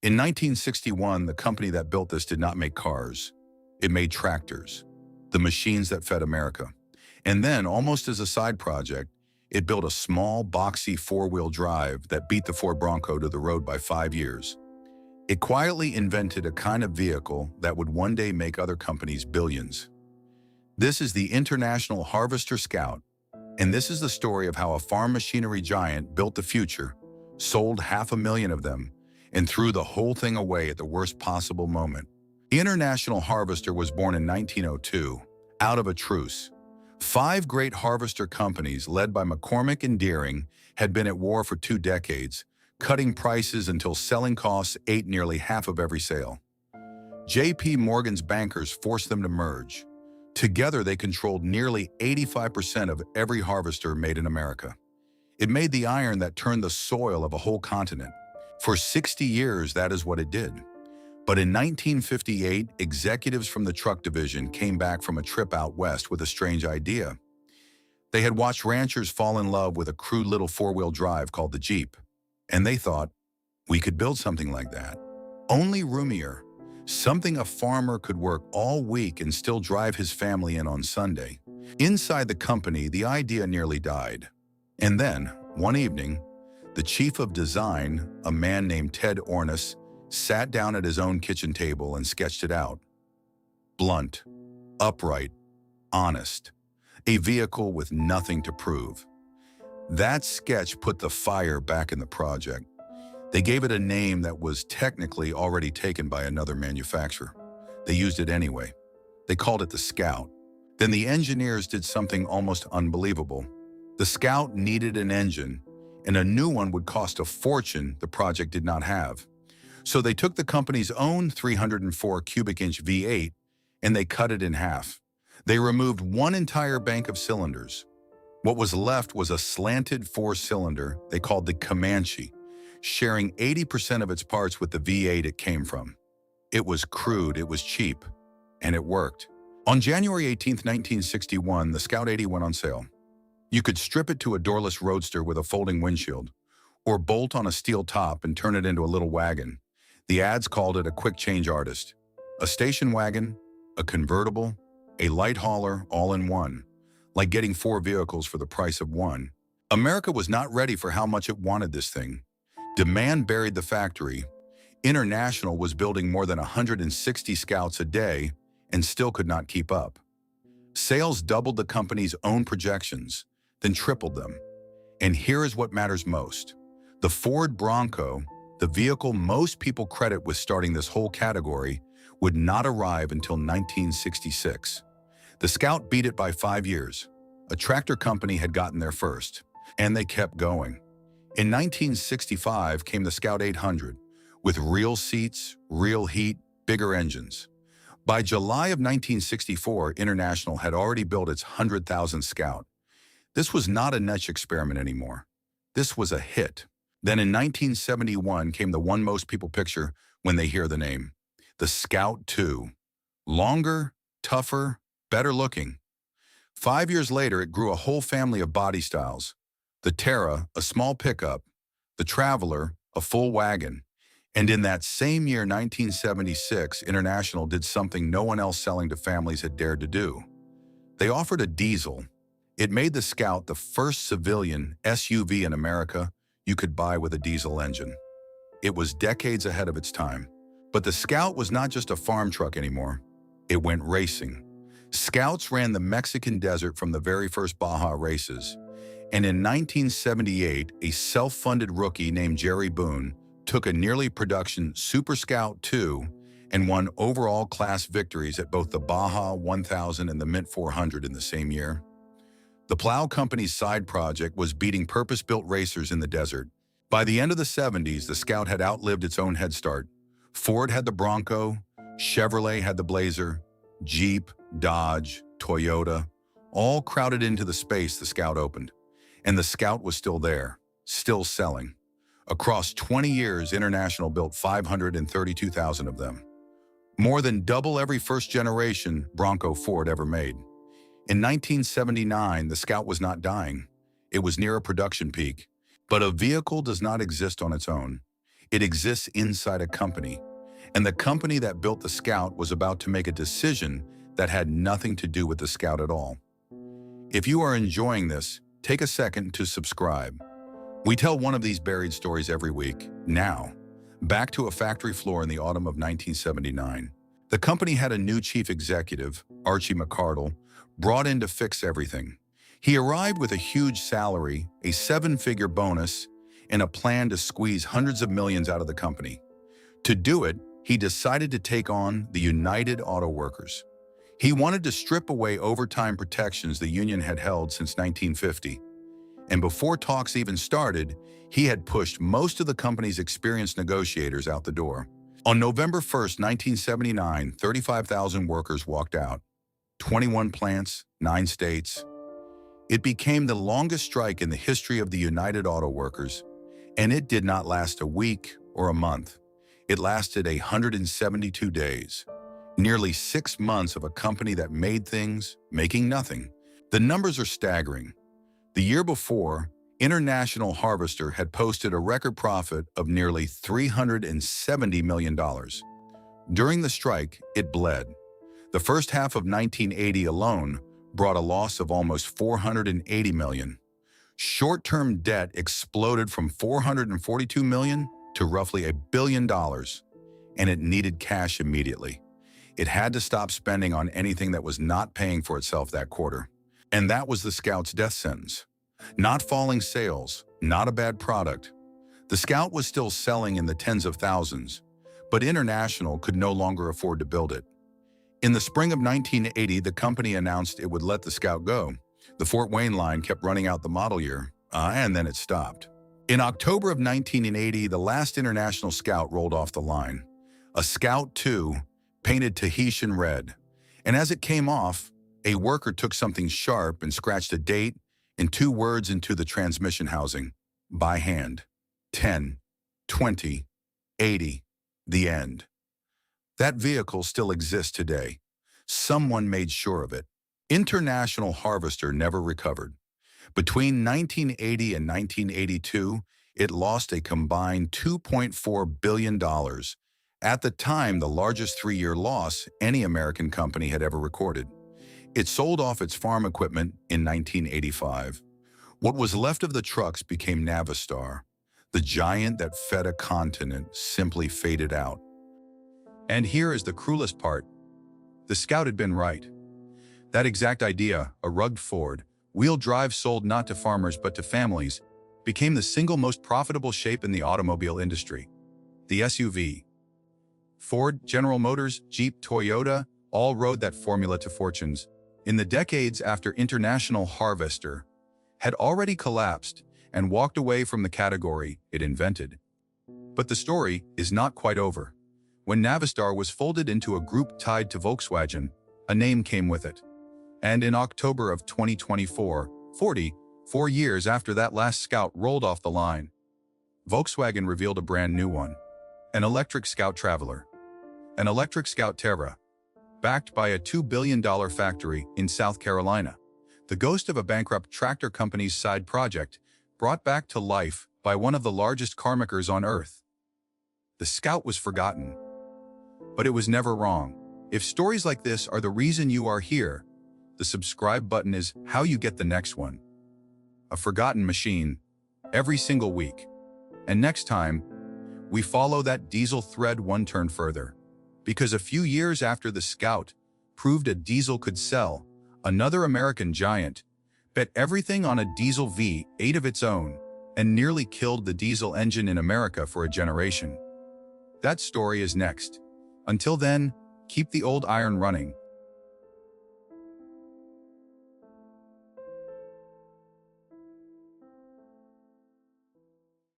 In 1961, the company that built this did not make cars. It made tractors, the machines that fed America. And then, almost as a side project, it built a small, boxy four-wheel drive that beat the Ford Bronco to the road by 5 years. It quietly invented a kind of vehicle that would one day make other companies billions. This is the International Harvester Scout, and this is the story of how a farm machinery giant built the future, sold 500,000 of them, and threw the whole thing away at the worst possible moment. The International Harvester was born in 1902, out of a truce. 5 great harvester companies, led by McCormick and Deering, had been at war for 2 decades, cutting prices until selling costs ate nearly half of every sale. J.P. Morgan's bankers forced them to merge. Together, they controlled nearly 85% of every harvester made in America. It made the iron that turned the soil of a whole continent. For 60 years, that is what it did. But in 1958, executives from the truck division came back from a trip out west with a strange idea. They had watched ranchers fall in love with a crude little four-wheel drive called the Jeep. And they thought, we could build something like that. Only roomier. Something a farmer could work all week and still drive his family in on Sunday. Inside the company, the idea nearly died. And then, one evening, the chief of design, a man named Ted Ornis, sat down at his own kitchen table and sketched it out. Blunt, upright, honest. A vehicle with nothing to prove. That sketch put the fire back in the project. They gave it a name that was technically already taken by another manufacturer. They used it anyway. They called it the Scout. Then the engineers did something almost unbelievable. The Scout needed an engine, and a new one would cost a fortune the project did not have. So they took the company's own 304 cubic inch V8 and they cut it in half. They removed one entire bank of cylinders. What was left was a slanted 4-cylinder they called the Comanche, sharing 80% of its parts with the V8 it came from. It was crude, it was cheap, and it worked. On January 18, 1961, the Scout 80 went on sale. You could strip it to a doorless roadster with a folding windshield, or bolt on a steel top and turn it into a little wagon. The ads called it a quick change artist. A station wagon, a convertible, a light hauler, all in one. Like getting 4 vehicles for the price of one. America was not ready for how much it wanted this thing. Demand buried the factory. International was building more than 160 Scouts a day and still could not keep up. Sales doubled the company's own projections, then tripled them. And here is what matters most. The Ford Bronco, the vehicle most people credit with starting this whole category, would not arrive until 1966. The Scout beat it by 5 years. A tractor company had gotten there first, and they kept going. In 1965 came the Scout 800, with real seats, real heat, bigger engines. By July of 1964, International had already built its 100,000th Scout. This was not a niche experiment anymore. This was a hit. Then in 1971 came the one most people picture when they hear the name, the Scout II. Longer, tougher, better looking. 5 years later, it grew a whole family of body styles. The Terra, a small pickup, the Traveler, a full wagon. And in that same year, 1976, International did something no one else selling to families had dared to do. They offered a diesel. It made the Scout the first civilian SUV in America you could buy with a diesel engine. It was decades ahead of its time. But the Scout was not just a farm truck anymore. It went racing. Scouts ran the Mexican desert from the very first Baja races. And in 1978, a self-funded rookie named Jerry Boone took a nearly production Super Scout II and won overall class victories at both the Baja 1000 and the Mint 400 in the same year. The Plow Company's side project was beating purpose-built racers in the desert. By the end of the 70s, the Scout had outlived its own head start. Ford had the Bronco, Chevrolet had the Blazer, Jeep, Dodge, Toyota, all crowded into the space the Scout opened. And the Scout was still there, still selling. Across 20 years, International built 532,000 of them. More than double every first-generation Bronco Ford ever made. In 1979, the Scout was not dying. It was near a production peak. But a vehicle does not exist on its own. It exists inside a company, and the company that built the Scout was about to make a decision that had nothing to do with the Scout at all. If you are enjoying this, take a second to subscribe. We tell one of these buried stories every week. Now, back to a factory floor in the autumn of 1979. The company had a new chief executive, Archie McCardle, brought in to fix everything. He arrived with a huge salary, a seven-figure bonus, and a plan to squeeze hundreds of millions out of the company. To do it, he decided to take on the United Auto Workers. He wanted to strip away overtime protections the union had held since 1950. And before talks even started, he had pushed most of the company's experienced negotiators out the door. On November 1st, 1979, 35,000 workers walked out. 21 plants, 9 states. It became the longest strike in the history of the United Auto Workers, and it did not last a week or a month. It lasted 172 days. Nearly 6 months of a company that made things, making nothing. The numbers are staggering. The year before, International Harvester had posted a record profit of nearly $370 million. During the strike, it bled. The first half of 1980 alone brought a loss of almost $480 million. Short-term debt exploded from $442 million to roughly $1 billion, and it needed cash immediately. It had to stop spending on anything that was not paying for itself that quarter. And that was the Scout's death sentence. Not falling sales, not a bad product. The Scout was still selling in the tens of thousands, but International could no longer afford to build it. In the spring of 1980, the company announced it would let the Scout go. The Fort Wayne line kept running out the model year, and then it stopped. In October of 1980, the last International Scout rolled off the line. A Scout 2, painted Tahitian red. And as it came off, a worker took something sharp and scratched a date and 2 words into the transmission housing, by hand. 10, 20, 80, the end. That vehicle still exists today. Someone made sure of it. International Harvester never recovered. Between 1980 and 1982, it lost a combined $2.4 billion. At the time, the largest 3-year loss any American company had ever recorded. It sold off its farm equipment in 1985. What was left of the trucks became Navistar. The giant that fed a continent simply faded out. And here is the cruelest part. The Scout had been right. That exact idea, a rugged Ford, wheel drive sold not to farmers but to families, became the single most profitable shape in the automobile industry. The SUV. Ford, General Motors, Jeep, Toyota all rode that formula to fortunes. In the decades after International Harvester had already collapsed and walked away from the category it invented. But the story is not quite over. When Navistar was folded into a group tied to Volkswagen, a name came with it. And in October of 2024, 4 years after that last Scout rolled off the line, Volkswagen revealed a brand new one. An electric Scout Traveler. An electric Scout Terra. Backed by a $2 billion factory in South Carolina. The ghost of a bankrupt tractor company's side project, brought back to life by one of the largest carmakers on Earth. The Scout was forgotten. But it was never wrong. If stories like this are the reason you are here, the subscribe button is how you get the next one. A forgotten machine, every single week. And next time, we follow that diesel thread one turn further. Because a few years after the Scout proved a diesel could sell, another American giant bet everything on a diesel V8 of its own and nearly killed the diesel engine in America for a generation. That story is next. Until then, keep the old iron running.